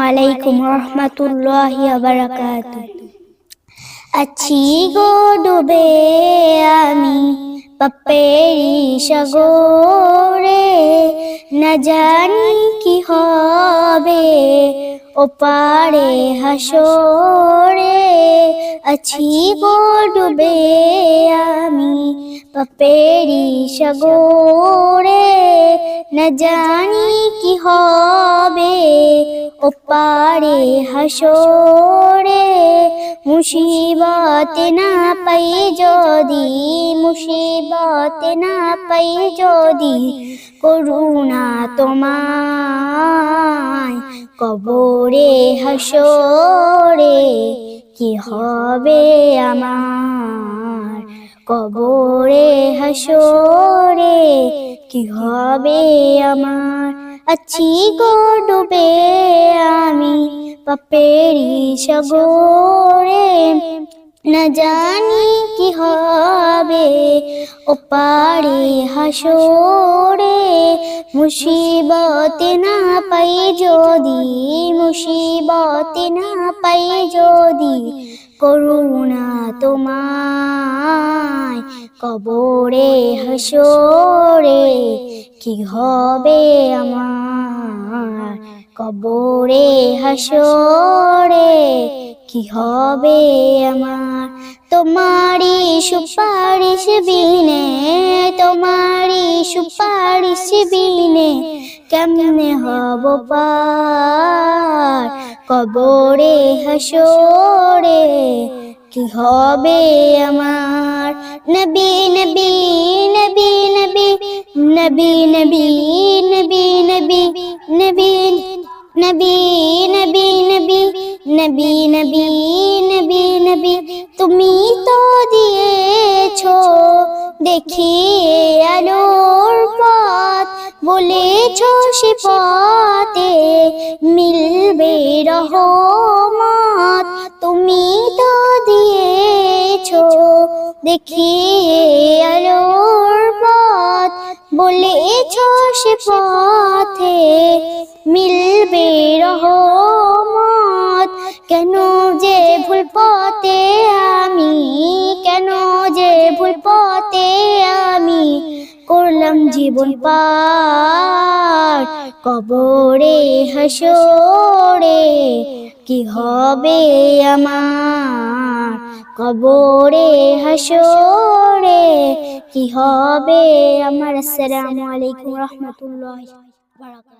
আলাইকুম রহমতুল্লাহি ওয়া বারাকাতুহু। আছি গো ডুবে আমি পাপেরি সাগরে, না জানি কি হবে ওপারে হাসরে। আছি গো ডুবে আমি পাপেরি সাগরে, না জানি কি হবে ওপারে হাসরে। মুসিবত না পাই যদি, মুসিবত না পাই যদি, করুণা তোমায় কবরে হাসরে। কি হবে আমার কবরে হাসরে, কি হবে আমার। আছি গো ডুবে আমি পাপেরি সাগরে, না জানি কি হবে ওপারে হাসরে। মুসিবত না পাই যদি, মুসিবত না পাই যদি, করুণা তোমায় কবরে হাসরে। কি হবে আমার কবরে হাসরে, কি হবে আমার। তোমারি সুপারিশ বিনে, তোমারি সুপারিশ বিনে, কেমনে হব পার কবরে হাসরে। কি হবে আমার। নবী নবী নবী নবী নবী নবী নবী নবী নবী নবী নবী নবী নবী নবী নবী নবী। তুমি তো দিয়েছো দেখিয়ে আলোর পথ, বলেছো সে পথে মিলবে রহমত। তুমি তো দিয়েছো দেখিয়ে আলোর পথ, বলেছো সে পথে মিলবে রহমত। কেন যে ভুল পথে আমি, কেন যে ভুল পথে আমি করলাম জীবন পার কবরে হাসরে। কি হবে আমার কবরে হাসরে, কি হবে আমার। আসসালামু আলাইকুম রহমতুল্লাহি ওয়া বারাকাতুহু।